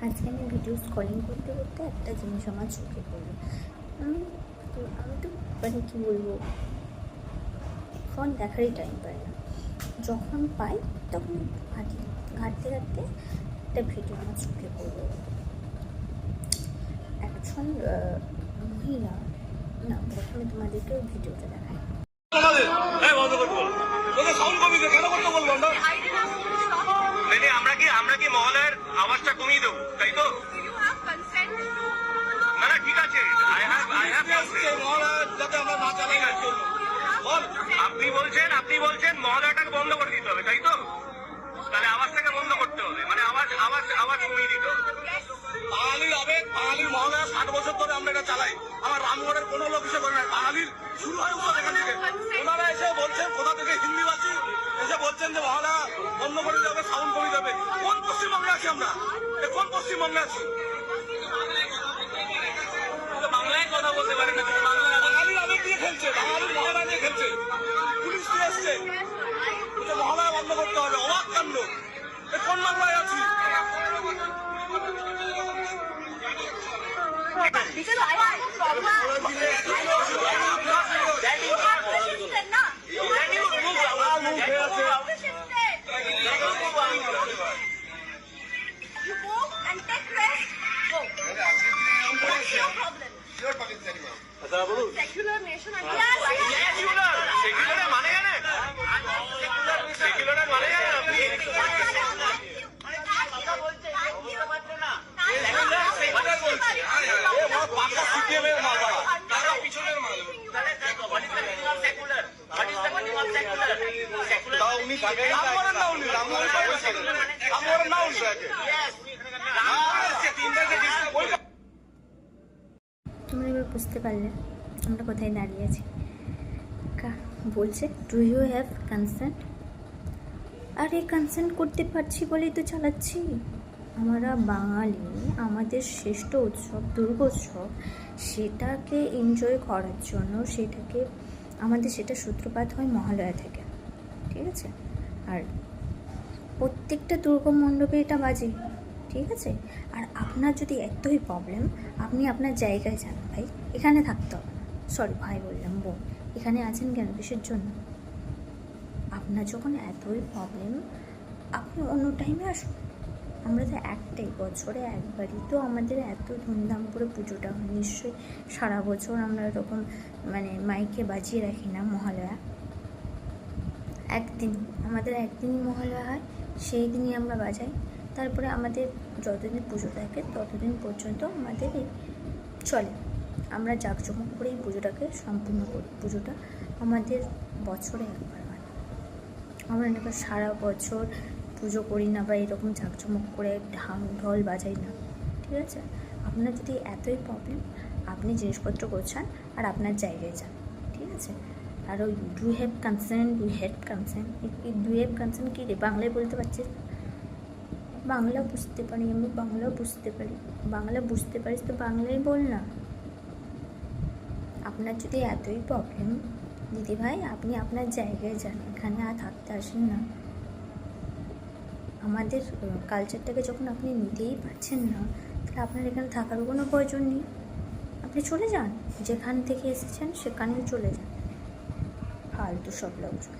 আজকে আমি video scrolling করতে করতে একটা জিনিস আমার চোখে পড়লো। আমি তো মানে কী বলবো, ফোন দেখারই টাইম পাই না। যখন পাই তখন ঘাঁটতে একটা ভিডিও আমার চোখে পড়লো। একজন মহিলা, না প্রথমে তোমাদেরকে ভিডিওটা দেখায়। আমরা কি মহলের আওয়াজটা কমিয়ে দেবো, তাই তো? না ঠিক আছে, আপনি বলছেন মহলাটাকে বন্ধ করে দিতে হবে, তাই তো? তাহলে আওয়াজটাকে বন্ধ করতে হবে, মানে আওয়াজ কমিয়ে দিতে হবে। বাঙালির আবেগ, বাঙালির মহলা 60 বছর ধরে আমরা এটা চালাই। আমার রামগড়ের কোনো লোক এসে করে না, বাঙালির শুরু হয় উৎসব এখান থেকে। ওনারা এসে বলছেন কোথা থেকে হিন্দিবাসী এসে বলছেন যে মহলা বন্ধ করে দেবে, সাউন্ড কমিয়ে দেবে। কোন পশ্চিমবঙ্গে আছি আমরা? কোন পশ্চিমবঙ্গে আছি? বাংলায় কথা বলতে পারে না, বাঙালির আবেগ দিয়ে খেলছে, বাঙালির মহলা নিয়ে খেলছে। পুলিশ দিয়ে এসছে মহলা বন্ধ করতে হবে। অবাক কাণ্ড। কোন বাংলায় আছি? Because I have a problem. You go and take rest. Go. What's your problem? Your problem. Secular nation. Secular. Secular মানে জানে? Secular মানে জানে আপনি? তোমরা এবার বুঝতে পারলে আমরা কোথায় দাঁড়িয়ে আছি। বলছে ডু ইউ হ্যাভ কনসেন্ট? আরে কনসেন্ট করতে পারছি বলেই তো চালাচ্ছি। আমরা বাঙালি, আমাদের শ্রেষ্ঠ উৎসব দুর্গোৎসব, সেটাকে এনজয় করার জন্য সেটা সূত্রপাত হয় মহালয়া থেকে, ঠিক আছে? আর প্রত্যেকটা দুর্গমণ্ডপে এটা বাজে, ঠিক আছে? আর আপনার যদি এতই প্রবলেম, আপনি আপনার জায়গায় যান ভাই, এখানে থাকতে হবে না। সরি ভাই বললাম, বোন, এখানে আছেন কেন, কিসের জন্য? আপনার যখন এতই প্রবলেম, আপনি অন্য টাইমে আসুন। আমরা তো একটাই, বছরে একবারই তো আমাদের এত ধুমধাম করে পুজোটা হয়। নিশ্চয়ই সারা বছর আমরা এরকম মানে মাইকে বাজিয়ে রাখি না মহালয়া। আমাদের একদিনই মহালয়া হয়, সেই দিনই আমরা বাজাই। তারপরে আমাদের যতদিন পুজো থাকে ততদিন পর্যন্ত আমাদের চলে। আমরা জাঁকজমক করে এই পুজোটাকে সম্পূর্ণ করি। পুজোটা আমাদের বছরে একবার হয়। আমরা এবার সারা বছর পুজো করি না বা এরকম জাঁকজমক করে ঢোল বাজাই না, ঠিক আছে? আপনার যদি এতই প্রবলেম, আপনি জিনিসপত্র গোছান আর আপনার জায়গায় যান, ঠিক আছে? আর ওই do have consent do have consent কী রে, বাংলায় বলতে পারছিস? বাংলা বুঝতে পারি, আমি বাংলাও বুঝতে পারি। বাংলা বুঝতে পারিস তো বাংলায় বল না। আপনার যদি এতই প্রবলেম দিদিভাই, আপনি আপনার জায়গায় যান, এখানে আর থাকতে আসেন না। আমাদের কালচারটাকে যখন আপনি নিতেই পারছেন না, তাহলে আপনার এখানে থাকারও কোনো প্রয়োজন নেই। আপনি চলে যান, যেখান থেকে এসেছেন সেখানেই চলে যান। ফালতু সব লোকজন।